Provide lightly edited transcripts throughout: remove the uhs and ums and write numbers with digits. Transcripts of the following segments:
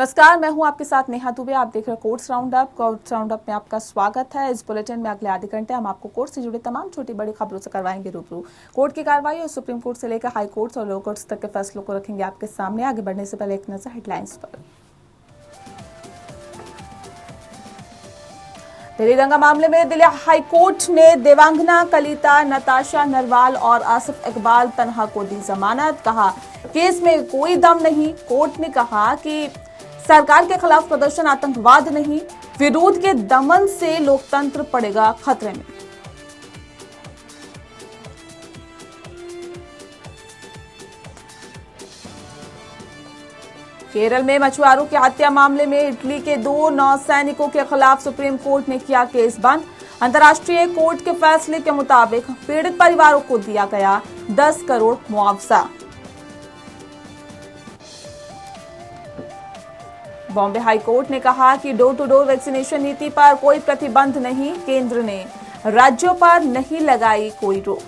नमस्कार, मैं हूं आपके साथ नेहा दुबे। आप देख रहे हैं कोर्ट्स राउंडअप में आपका स्वागत है। इस बुलेटिन में अगले आधे घंटे हम आपको कोर्ट से जुड़े तमाम छोटी बड़ी खबरों से करवाएंगे रूबरू। कोर्ट की कार्रवाई और सुप्रीम कोर्ट से लेकर हाई कोर्ट्स और लोअर कोर्ट्स तक के फैसलों को रखेंगे आपके सामने। आगे बढ़ने से पहले एक नजर हेडलाइंस पर। दिल्ली दंगा मामले में दिल्ली हाई कोर्ट ने देवांगना कलिता, नताशा नरवाल और आसिफ इकबाल तन्हा को दी जमानत। कहा केस में कोई दम नहीं। कोर्ट ने कहा कि सरकार के खिलाफ प्रदर्शन आतंकवाद नहीं, विरोध के दमन से लोकतंत्र पड़ेगा खतरे में। केरल में मछुआरों की हत्या मामले में इटली के 2 नौसैनिकों के खिलाफ सुप्रीम कोर्ट ने किया केस बंद। अंतर्राष्ट्रीय कोर्ट के फैसले के मुताबिक पीड़ित परिवारों को दिया गया 10 करोड़ मुआवजा। बॉम्बे हाई कोर्ट ने कहा कि डोर टू डोर वैक्सीनेशन नीति पर कोई प्रतिबंध नहीं। केंद्र ने राज्यों पर नहीं लगाई कोई रोक।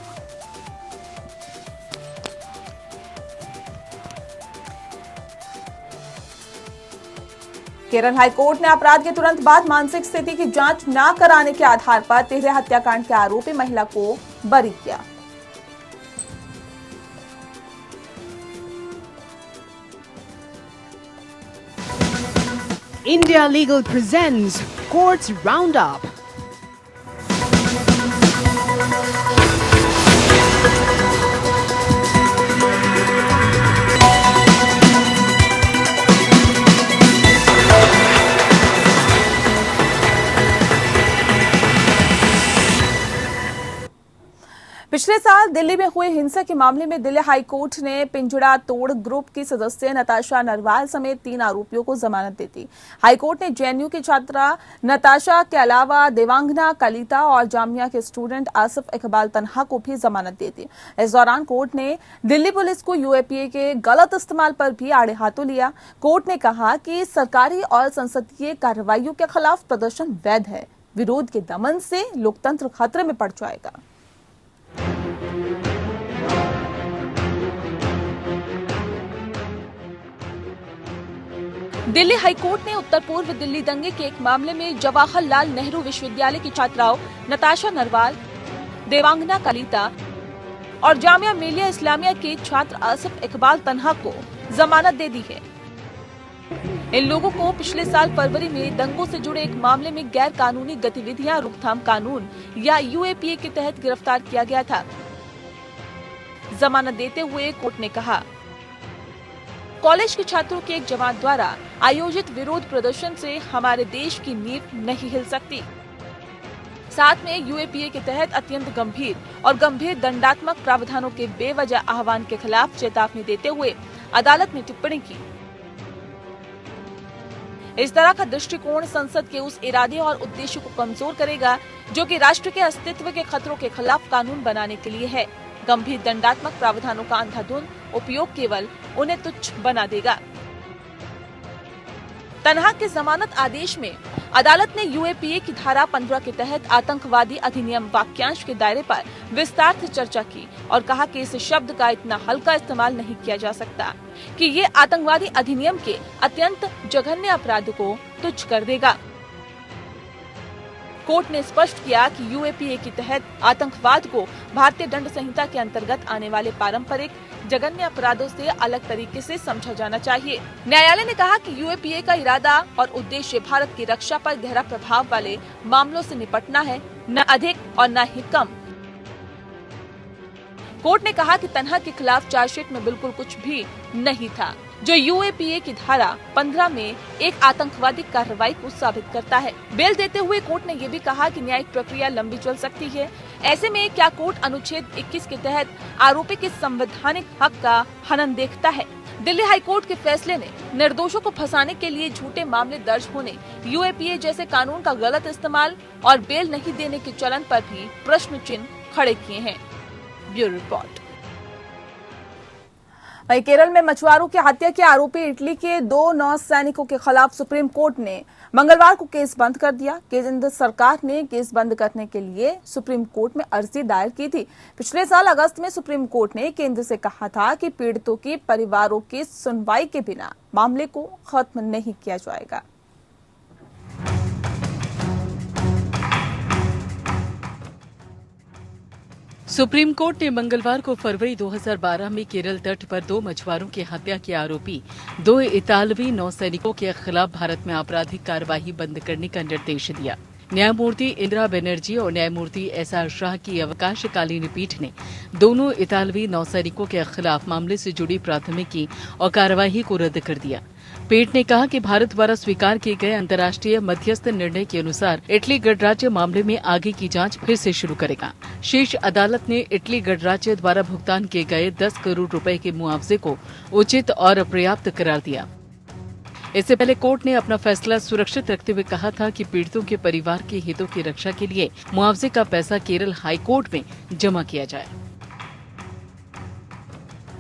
केरल हाई कोर्ट ने अपराध के तुरंत बाद मानसिक स्थिति की जांच न कराने के आधार पर तिहरे हत्याकांड के आरोपी महिला को बरी किया। India Legal presents Courts Roundup. पिछले साल दिल्ली में हुए हिंसा के मामले में दिल्ली हाई कोर्ट ने पिंजड़ा तोड़ ग्रुप की सदस्य नताशा नरवाल समेत 3 आरोपियों को जमानत दे दी। हाई कोर्ट ने जेएनयू की छात्रा नताशा के अलावा देवांगना कलिता और जामिया के स्टूडेंट आसिफ इकबाल तन्हा को भी जमानत दे दी। इस दौरान कोर्ट ने दिल्ली पुलिस को यूएपीए के गलत इस्तेमाल पर भी आड़े हाथों लिया। कोर्ट ने कहा कि सरकारी और संसदीय कार्रवाइयों के खिलाफ प्रदर्शन वैध है, विरोध के दमन से लोकतंत्र खतरे में पड़ जाएगा। दिल्ली हाईकोर्ट ने उत्तर पूर्व दिल्ली दंगे के एक मामले में जवाहरलाल नेहरू विश्वविद्यालय की छात्राओं नताशा नरवाल, देवांगना कलिता और जामिया मिलिया इस्लामिया के छात्र आसिफ इकबाल तन्हा को जमानत दे दी है। इन लोगों को पिछले साल फरवरी में दंगों से जुड़े एक मामले में गैर कानूनी गतिविधियां रोकथाम कानून या यूएपीए के तहत गिरफ्तार किया गया था। जमानत देते हुए कोर्ट ने कहा, कॉलेज के छात्रों के एक जमात द्वारा आयोजित विरोध प्रदर्शन से हमारे देश की नींव नहीं हिल सकती। साथ में यूएपीए के तहत अत्यंत गंभीर दंडात्मक प्रावधानों के बेवजह आह्वान के खिलाफ चेतावनी देते हुए अदालत ने टिप्पणी की। इस तरह का दृष्टिकोण संसद के उस इरादे और उद्देश्य को कमजोर करेगा जो कि राष्ट्र के अस्तित्व के खतरों के खिलाफ कानून बनाने के लिए है। गंभीर दंडात्मक प्रावधानों का अंधाधुंध उपयोग केवल उन्हें तुच्छ बना देगा। तन्हा के जमानत आदेश में अदालत ने यूएपीए की धारा 15 के तहत आतंकवादी अधिनियम वाक्यांश के दायरे पर विस्तार से चर्चा की और कहा कि इस शब्द का इतना हल्का इस्तेमाल नहीं किया जा सकता कि ये आतंकवादी अधिनियम के अत्यंत जघन्य अपराध को तुच्छ कर देगा। कोर्ट ने स्पष्ट किया कि यूएपीए के तहत आतंकवाद को भारतीय दंड संहिता के अंतर्गत आने वाले पारंपरिक जघन्य अपराधों से अलग तरीके से समझा जाना चाहिए। न्यायालय ने कहा कि यूएपीए का इरादा और उद्देश्य भारत की रक्षा पर गहरा प्रभाव वाले मामलों से निपटना है, न अधिक और न ही कम। कोर्ट ने कहा कि तन्हा के खिलाफ चार्जशीट में बिल्कुल कुछ भी नहीं था जो यूएपीए की धारा 15 में एक आतंकवादी कार्रवाई को साबित करता है। बेल देते हुए कोर्ट ने ये भी कहा कि न्यायिक प्रक्रिया लंबी चल सकती है। ऐसे में क्या कोर्ट अनुच्छेद 21 के तहत आरोपी के संवैधानिक हक का हनन देखता है? दिल्ली हाईकोर्ट के फैसले ने निर्दोषों को फंसाने के लिए झूठे मामले दर्ज होने, यूएपीए जैसे कानून का गलत इस्तेमाल और बेल नहीं देने के चलन पर भी प्रश्न चिन्ह खड़े किए हैं। Bureau report. वहीं केरल में मछुआरों की हत्या के आरोपी इटली के 2 नौसैनिकों के खिलाफ सुप्रीम कोर्ट ने मंगलवार को केस बंद कर दिया। केंद्र सरकार ने केस बंद करने के लिए सुप्रीम कोर्ट में अर्जी दायर की थी। पिछले साल अगस्त में सुप्रीम कोर्ट ने केंद्र से कहा था कि पीड़ितों के परिवारों की सुनवाई के बिना मामले को खत्म नहीं किया जाएगा। सुप्रीम कोर्ट ने मंगलवार को फरवरी 2012 में केरल तट पर 2 मछुआरों की हत्या के आरोपी 2 इतालवी नौसैनिकों के खिलाफ भारत में आपराधिक कार्यवाही बंद करने का निर्देश दिया। न्यायमूर्ति इंदिरा बनर्जी और न्यायमूर्ति एसआर शाह की अवकाशकालीन पीठ ने दोनों इतालवी नौसैनिकों के खिलाफ मामले से जुड़ी प्राथमिकी और कार्यवाही को रद्द कर दिया। पीठ ने कहा कि भारत द्वारा स्वीकार किए गए अंतर्राष्ट्रीय मध्यस्थ निर्णय के अनुसार इटली गणराज्य मामले में आगे की जांच फिर से शुरू करेगा। शीर्ष अदालत ने इटली गणराज्य द्वारा भुगतान किए गए 10 करोड़ रुपए के मुआवजे को उचित और पर्याप्त करार दिया। इससे पहले कोर्ट ने अपना फैसला सुरक्षित रखते हुए कहा था कि पीड़ितों के परिवार के हितों की रक्षा के लिए मुआवजे का पैसा केरल हाई कोर्ट में जमा किया जाए।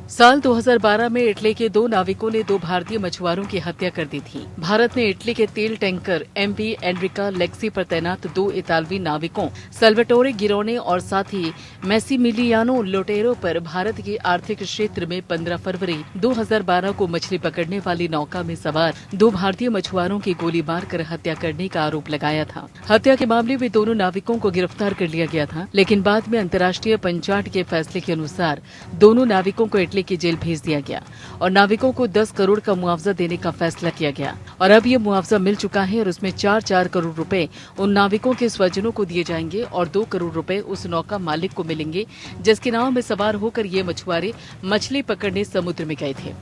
साल 2012 में इटली के 2 नाविकों ने 2 भारतीय मछुआरों की हत्या कर दी थी। भारत ने इटली के तेल टैंकर एमवी एनरिका लेक्सी पर तैनात 2 इतालवी नाविकों सल्वाटोरे गिरोने और साथ ही मैसिमिलियानो लोटेरो पर भारत के आर्थिक क्षेत्र में 15 फरवरी 2012 को मछली पकड़ने वाली नौका में सवार 2 भारतीय मछुआरों की गोली मारकर हत्या करने का आरोप लगाया था। हत्या के मामले में दोनों नाविकों को गिरफ्तार कर लिया गया था, लेकिन बाद में अंतर्राष्ट्रीय पंचायत के फैसले के अनुसार दोनों नाविकों को इटली की जेल भेज दिया गया और नाविकों को 10 करोड़ का मुआवजा देने का फैसला किया गया। और अब ये मुआवजा मिल चुका है और उसमें 4-4 करोड़ रुपए उन नाविकों के स्वजनों को दिए जाएंगे और 2 करोड़ रुपए उस नौका मालिक को मिलेंगे जिसकी नाव में सवार होकर ये मछुआरे मछली पकड़ने समुद्र में गए थे।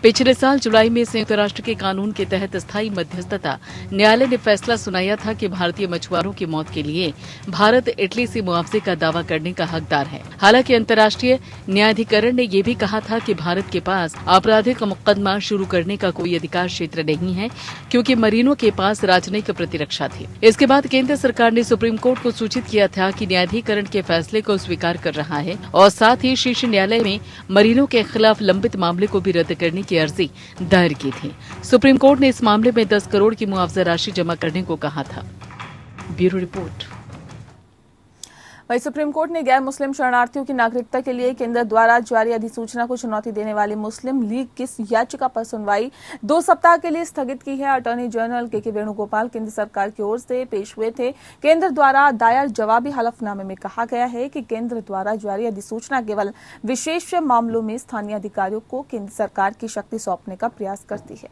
पिछले साल जुलाई में संयुक्त राष्ट्र के कानून के तहत स्थायी मध्यस्थता न्यायालय ने फैसला सुनाया था कि भारतीय मछुआरों की मौत के लिए भारत इटली से मुआवजे का दावा करने का हकदार है। हालांकि अंतर्राष्ट्रीय न्यायाधिकरण ने यह भी कहा था कि भारत के पास आपराधिक मुकदमा शुरू करने का कोई अधिकार क्षेत्र नहीं है, क्योंकि मरीनों के पास राजनयिक प्रतिरक्षा थी। इसके बाद केंद्र सरकार ने सुप्रीम कोर्ट को सूचित किया था कि न्यायाधिकरण के फैसले को स्वीकार कर रहा है और साथ ही शीर्ष न्यायालय में मरीनों के खिलाफ लंबित मामले को भी रद्द करने की अर्जी दायर की थी। सुप्रीम कोर्ट ने इस मामले में 10 करोड़ की मुआवजा राशि जमा करने को कहा था। Bureau report. वहीं सुप्रीम कोर्ट ने गैर मुस्लिम शरणार्थियों की नागरिकता के लिए केंद्र द्वारा जारी अधिसूचना को चुनौती देने वाली मुस्लिम लीग की याचिका पर सुनवाई 2 सप्ताह के लिए स्थगित की है। अटॉर्नी जनरल के वेणुगोपाल केंद्र सरकार की ओर से पेश हुए थे। केंद्र द्वारा दायर जवाबी हलफनामे में कहा गया है कि केंद्र द्वारा जारी अधिसूचना केवल विशेष मामलों में स्थानीय अधिकारियों को केंद्र सरकार की शक्ति सौंपने का प्रयास करती है।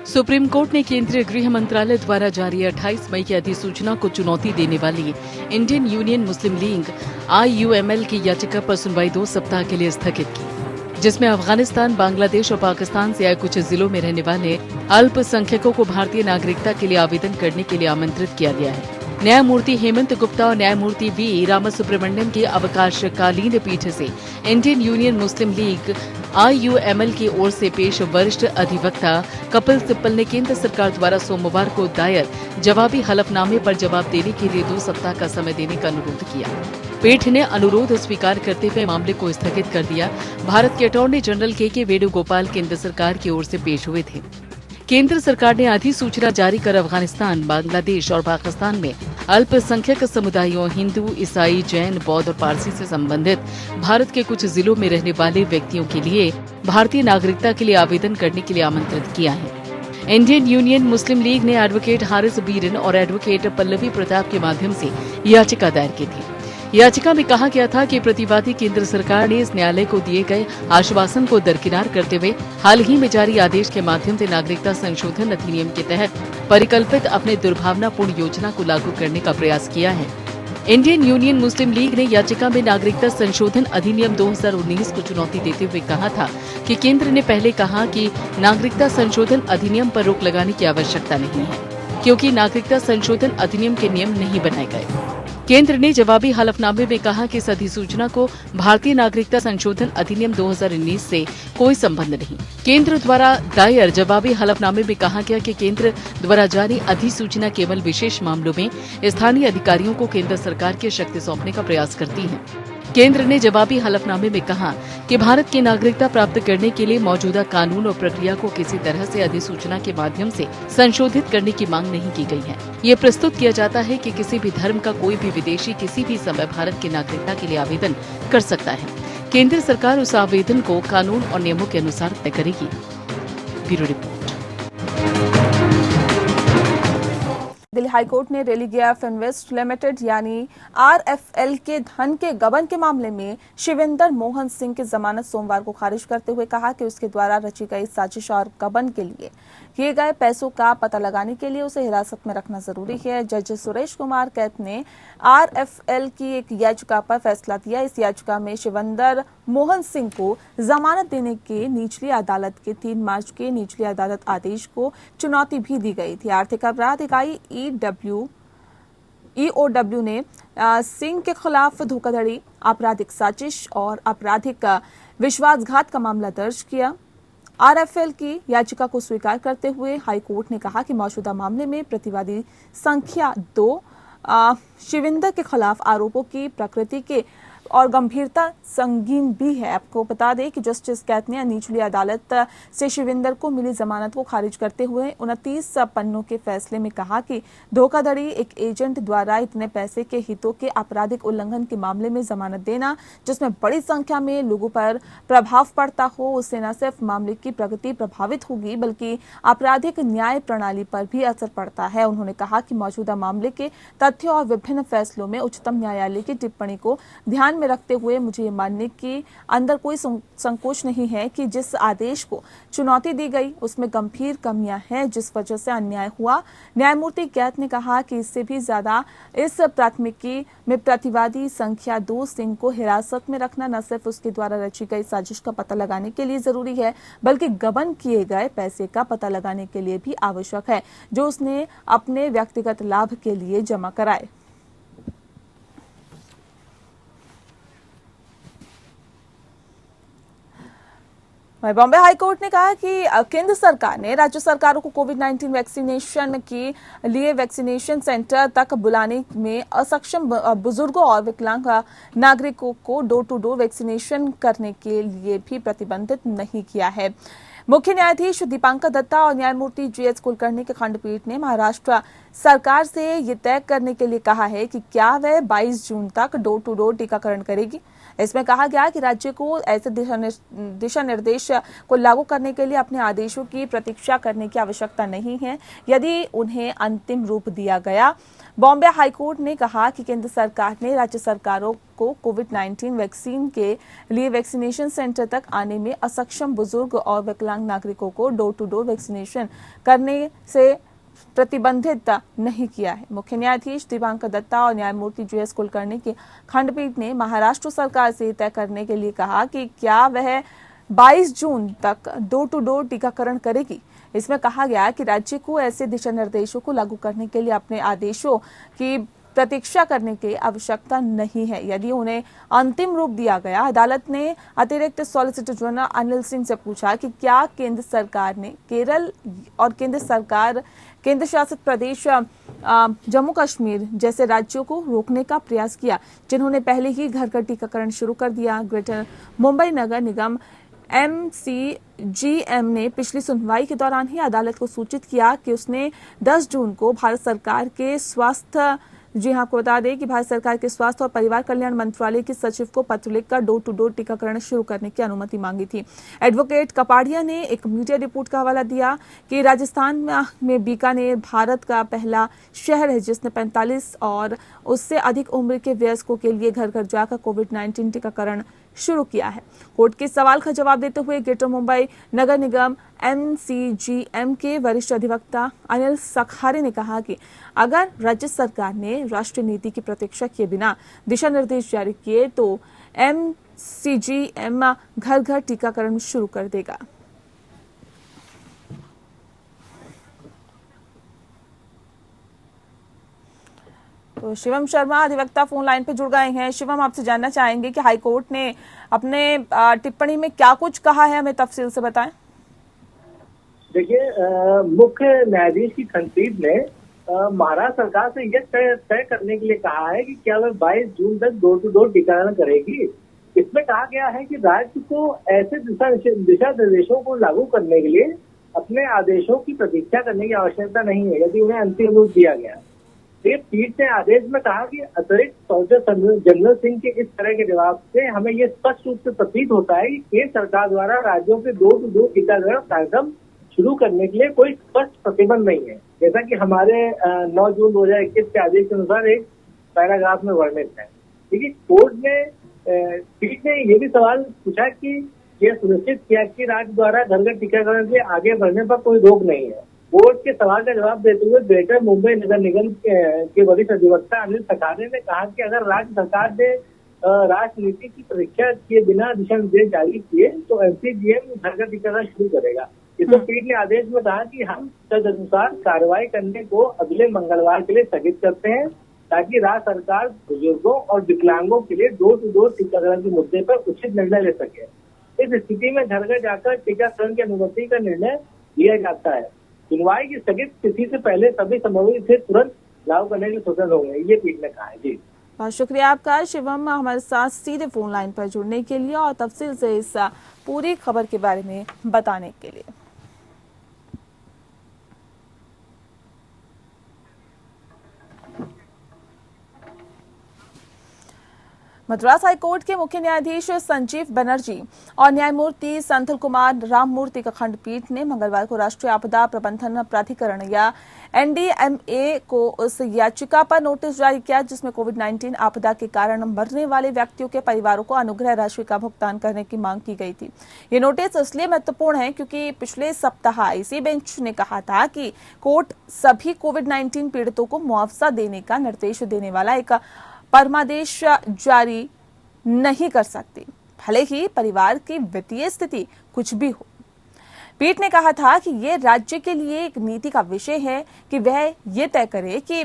सुप्रीम कोर्ट ने केंद्रीय गृह मंत्रालय द्वारा जारी 28 मई की अधिसूचना को चुनौती देने वाली इंडियन यूनियन मुस्लिम लीग IUML की याचिका पर सुनवाई 2 सप्ताह के लिए स्थगित की, जिसमें अफगानिस्तान, बांग्लादेश और पाकिस्तान से आए कुछ जिलों में रहने वाले अल्पसंख्यकों को भारतीय नागरिकता के लिए आवेदन करने के लिए आमंत्रित किया गया है। न्यायमूर्ति हेमंत गुप्ता और न्यायमूर्ति V रामासुब्रमण्यम की अवकाशकालीन पीठ से इंडियन यूनियन मुस्लिम लीग IUML की ओर से पेश वरिष्ठ अधिवक्ता कपिल सिब्बल ने केंद्र सरकार द्वारा सोमवार को दायर जवाबी हलफनामे पर जवाब देने के लिए 2 सप्ताह का समय देने का अनुरोध किया। पीठ ने अनुरोध स्वीकार करते हुए मामले को स्थगित कर दिया। भारत के अटॉर्नी जनरल के वेणुगोपाल केंद्र सरकार की ओर से पेश हुए थे। केंद्र सरकार ने अधिसूचना जारी कर अफगानिस्तान, बांग्लादेश और पाकिस्तान में अल्पसंख्यक समुदायों हिंदू, ईसाई, जैन, बौद्ध और पारसी से संबंधित भारत के कुछ जिलों में रहने वाले व्यक्तियों के लिए भारतीय नागरिकता के लिए आवेदन करने के लिए आमंत्रित किया है। इंडियन यूनियन मुस्लिम लीग ने एडवोकेट हारिस बीरन और एडवोकेट पल्लवी प्रताप के माध्यम से याचिका दायर की थी। याचिका में कहा गया था कि प्रतिवादी केंद्र सरकार ने इस न्यायालय को दिए गए आश्वासन को दरकिनार करते हुए हाल ही में जारी आदेश के माध्यम से नागरिकता संशोधन अधिनियम के तहत परिकल्पित अपने दुर्भावनापूर्ण योजना को लागू करने का प्रयास किया है। इंडियन यूनियन मुस्लिम लीग ने याचिका में नागरिकता संशोधन अधिनियम 2019 को चुनौती देते हुए कहा था कि केंद्र ने पहले कहा कि नागरिकता संशोधन अधिनियम पर रोक लगाने की आवश्यकता नहीं है, क्योंकि नागरिकता संशोधन अधिनियम के नियम नहीं बनाए गए। केंद्र ने जवाबी हलफनामे में कहा कि इस अधिसूचना को भारतीय नागरिकता संशोधन अधिनियम 2019 से कोई संबंध नहीं। केंद्र द्वारा दायर जवाबी हलफनामे में कहा गया कि केंद्र द्वारा जारी अधिसूचना केवल विशेष मामलों में स्थानीय अधिकारियों को केंद्र सरकार की शक्ति सौंपने का प्रयास करती है। केंद्र ने जवाबी हलफनामे में कहा कि भारत की नागरिकता प्राप्त करने के लिए मौजूदा कानून और प्रक्रिया को किसी तरह से अधिसूचना के माध्यम से संशोधित करने की मांग नहीं की गई है। ये प्रस्तुत किया जाता है कि किसी भी धर्म का कोई भी विदेशी किसी भी समय भारत की नागरिकता के लिए आवेदन कर सकता है। केंद्र सरकार उस आवेदन को कानून और नियमों के अनुसार तय करेगी। Bureau report. दिल्ली हाईकोर्ट ने रेलिगेयर इन्वेस्ट लिमिटेड यानी आरएफएल के धन के गबन के मामले में शिवेंद्र मोहन सिंह की जमानत सोमवार को खारिज करते हुए कहा कि उसके द्वारा रची गई साजिश और गबन के लिए किए गए पैसों का पता लगाने के लिए उसे हिरासत में रखना जरूरी है। जज सुरेश कुमार कैत ने आरएफएल की एक याचिका पर फैसला दिया। इस याचिका में शिवेंद्र मोहन सिंह को जमानत देने के निचली अदालत के 3 मार्च के निचली अदालत आदेश को चुनौती भी दी गई थी। आर्थिक अपराध इकाई ईओडब्ल्यू ने सिंह के खिलाफ धोखाधड़ी, आपराधिक साजिश और आपराधिक विश्वासघात का मामला दर्ज किया। आरएफएल की याचिका को स्वीकार करते हुए हाईकोर्ट ने कहा कि मौजूदा मामले में प्रतिवादी संख्या 2 शिवेंद्र के खिलाफ आरोपों की प्रकृति के और गंभीरता संगीन भी है। आपको बता दें कि जस्टिस कैत ने निचली अदालत से शिवेंद्र को मिली जमानत को खारिज करते हुए 29 पन्नों के फैसले में कहा कि धोखाधड़ी, एक एजेंट द्वारा इतने पैसे के हितों के आपराधिक उल्लंघन के मामले में जमानत देना जिसमें बड़ी संख्या में लोगों पर प्रभाव पड़ता हो, उससे न सिर्फ मामले की प्रगति प्रभावित होगी बल्कि आपराधिक न्याय प्रणाली पर भी असर पड़ता है। उन्होंने कहा कि मौजूदा मामले के तथ्यों और विभिन्न फैसलों में उच्चतम न्यायालय की टिप्पणी को ध्यान में रखते हुए मुझे ये मानने के अंदर कोई संकोच नहीं है कि जिस आदेश को चुनौती दी गई उसमें गंभीर कमियां हैं जिस वजह से अन्याय हुआ। न्यायमूर्ति कैत ने कहा कि इससे भी ज्यादा इस प्राथमिकी में प्रतिवादी संख्या 2 सिंह को हिरासत में रखना न सिर्फ उसके द्वारा रची गई साजिश का पता लगाने के लिए जरूरी है बल्कि गबन किए गए पैसे का पता लगाने के लिए भी आवश्यक है जो उसने अपने व्यक्तिगत लाभ के लिए जमा कराए। बॉम्बे हाईकोर्ट ने कहा कि केंद्र सरकार ने राज्य सरकारों को कोविड-19 वैक्सीनेशन के लिए वैक्सीनेशन सेंटर तक बुलाने में असक्षम बुजुर्गों और विकलांग नागरिकों को डोर टू डोर वैक्सीनेशन करने के लिए भी प्रतिबंधित नहीं किया है। मुख्य न्यायाधीश दीपांकर दत्ता और न्यायमूर्ति जीएस कुलकर्णी की खंडपीठ ने महाराष्ट्र सरकार से ये तय करने के लिए कहा है कि क्या वह 22 जून तक डोर टू डोर टीकाकरण करेगी। इसमें कहा गया कि राज्य को ऐसे दिशा निर्देश को लागू करने के लिए अपने आदेशों की प्रतीक्षा करने की आवश्यकता नहीं है यदि उन्हें अंतिम रूप दिया गया। बॉम्बे हाईकोर्ट ने कहा कि केंद्र सरकार ने राज्य सरकारों को कोविड-19 वैक्सीन के लिए वैक्सीनेशन सेंटर तक आने में असक्षम बुजुर्ग और विकलांग नागरिकों को डोर टू डोर वैक्सीनेशन करने से प्रतिबंधित नहीं किया है। मुख्य न्यायाधीश दीपांकर दत्ता और न्यायमूर्ति जीएस कुलकर्णी की खंडपीठ ने महाराष्ट्र सरकार से तय करने के लिए कहा कि क्या वह 22 जून तक डोर टू डोर टीकाकरण करेगी। इसमें कहा गया कि राज्य को ऐसे दिशा निर्देशों को लागू करने के लिए अपने आदेशों की प्रतीक्षा करने की आवश्यकता नहीं है यदि उन्हें अंतिम रूप दिया गया। अदालत ने अतिरिक्त सॉलिसिटर जनरल अनिल सिंह से पूछा कि क्या केंद्र सरकार ने केरल और केंद्र शासित प्रदेश जम्मू कश्मीर जैसे राज्यों को रोकने का प्रयास किया जिन्होंने पहले ही घर घर टीकाकरण शुरू कर दिया। ग्रेटर मुंबई नगर निगम MCGM ने पिछली सुनवाई के दौरान ही अदालत को सूचित किया कि उसने 10 जून को भारत सरकार के आपको बता दें कि भारत सरकार के स्वास्थ्य और परिवार कल्याण मंत्रालय के सचिव को पत्र लिखकर डोर टू डोर टीकाकरण शुरू करने की अनुमति मांगी थी। एडवोकेट कपाड़िया ने एक मीडिया रिपोर्ट का हवाला दिया कि राजस्थान में बीकानेर भारत का पहला शहर है जिसने 45 और उससे अधिक उम्र के वयस्कों के लिए घर घर जाकर कोविड-19 टीकाकरण शुरू किया है। कोर्ट के सवाल का जवाब देते हुए ग्रेटर मुंबई नगर निगम MCGM के वरिष्ठ अधिवक्ता अनिल सखारे ने कहा कि अगर राज्य सरकार ने राष्ट्रीय नीति की प्रतीक्षा किए बिना दिशा निर्देश जारी किए तो MCGM घर घर टीकाकरण शुरू कर देगा। तो शिवम शर्मा अधिवक्ता फोन लाइन पे जुड़ गए हैं। शिवम, आपसे जानना चाहेंगे कि हाईकोर्ट ने अपने टिप्पणी में क्या कुछ कहा है, हमें तफसील से बताएं। देखिए, मुख्य न्यायाधीश की खंडपीठ ने महाराष्ट्र सरकार से यह तय करने के लिए कहा है कि क्या वह 22 जून तक डोर टू डोर टीकाकरण करेगी। इसमें कहा गया है कि राज्य को ऐसे दिशा निर्देशों को लागू करने के लिए अपने आदेशों की प्रतीक्षा करने की आवश्यकता नहीं है यदि उन्हें अंतिम रूप दिया गया। ये पीठ ने आदेश में कहा कि अतिरिक्त सॉलिसिटर जनरल सिंह के इस तरह के जवाब से हमें यह स्पष्ट रूप से प्रतीत होता है कि केंद्र सरकार द्वारा राज्यों के डोर टू डोर टीकाकरण कार्यक्रम शुरू करने के लिए कोई स्पष्ट प्रतिबंध नहीं है, जैसा कि हमारे 9 जून 2021 के आदेश के अनुसार एक पैराग्राफ में वर्णित है। देखिए, पीठ ने ये भी सवाल पूछा कि यह सुनिश्चित किया कि राज्य द्वारा घर घर टीकाकरण से आगे बढ़ने पर कोई रोक नहीं है। बोर्ड के सवाल का जवाब देते हुए ग्रेटर मुंबई नगर निगम के वरिष्ठ अधिवक्ता अनिल सखारे ने कहा कि अगर राज्य सरकार ने राष्ट्र नीति की परीक्षा किए बिना दिशा निर्देश जारी किए तो एमसीडीएम घर घर टीकाकरण शुरू करेगा। इसमें पीठ ने आदेश में कहा कि हम तदनुसार कार्रवाई करने को अगले मंगलवार के लिए स्थगित करते हैं ताकि राज्य सरकार बुजुर्गों और विकलांगों के लिए डोर टू डोर टीकाकरण के मुद्दे पर उचित निर्णय ले सके। इस स्थिति में घर घर जाकर टीकाकरण की अनुमति का निर्णय लिया जाता है। सुनवाई की स्थगित तिथि से पहले सभी संबंधित से तुरंत लागू करने के लिए स्वतंत्र होंगे, ये पीठ ने कहा है। जी, बहुत शुक्रिया आपका शिवम, हमारे साथ सीधे फोन लाइन पर जुड़ने के लिए और तफसील से इस पूरी खबर के बारे में बताने के लिए। मद्रास हाईकोर्ट के मुख्य न्यायाधीश संजीव बनर्जी और न्यायमूर्ति संथल कुमार राममूर्ति का खंडपीठ ने मंगलवार को राष्ट्रीय आपदा प्रबंधन प्राधिकरण या एनडीएमए को उस याचिका पर नोटिस जारी किया जिसमें कोविड-19 आपदा के कारण मरने वाले व्यक्तियों के परिवारों को अनुग्रह राशि का भुगतान करने की मांग की गई थी। ये नोटिस इसलिए महत्वपूर्ण है क्योंकि पिछले सप्ताह इसी बेंच ने कहा था कि कोर्ट सभी कोविड-19 पीड़ितों को मुआवजा देने का निर्देश देने वाला एक परमादेश जारी नहीं कर सकती, भले ही परिवार की वित्तीय स्थिति कुछ भी हो। पीठ ने कहा था कि यह राज्य के लिए एक नीति का विषय है कि वह ये तय करे कि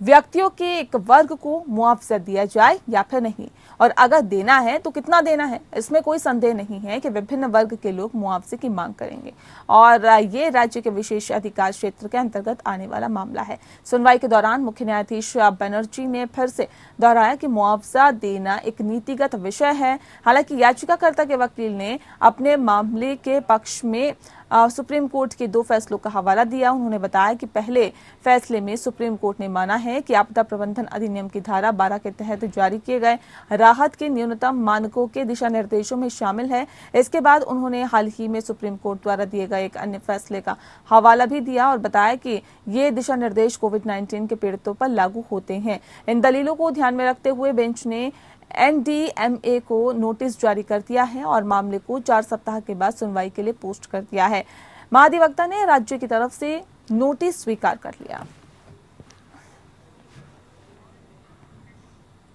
व्यक्तियों के एक वर्ग को मुआवजा दिया जाए या फिर नहीं, और अगर देना है तो कितना देना है। इसमें कोई संदेह नहीं है कि विभिन्न वर्ग के लोग मुआवजे की मांग करेंगे और ये राज्य के विशेष अधिकार क्षेत्र के अंतर्गत आने वाला मामला है। सुनवाई के दौरान मुख्य न्यायाधीश बनर्जी ने फिर से दोहराया कि मुआवजा देना एक नीतिगत विषय है। हालांकि याचिकाकर्ता के वकील ने अपने मामले के पक्ष में सुप्रीम कोर्ट के 2 फैसलों का हवाला दिया। उन्होंने बताया कि पहले फैसले में सुप्रीम कोर्ट ने माना है कि आपदा प्रबंधन अधिनियम की धारा 12 के तहत जारी किए गए राहत के न्यूनतम मानकों के दिशा निर्देशों में शामिल है। इसके बाद उन्होंने हाल ही में सुप्रीम कोर्ट द्वारा दिए गए एक अन्य फैसले का हवाला भी दिया और बताया कि ये दिशा निर्देश कोविड-19 के पीड़ितों पर लागू होते हैं। इन दलीलों को ध्यान में रखते हुए बेंच ने एनडीएमए को नोटिस जारी कर दिया है और मामले को 4 सप्ताह के बाद सुनवाई के लिए पोस्ट कर दिया है। महाधिवक्ता ने राज्य की तरफ से नोटिस स्वीकार कर लिया।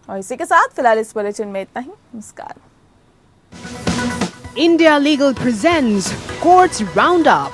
और इसी के साथ फिलहाल इस बुलेटिन में इतना ही। नमस्कार। India Legal presents Courts Roundup.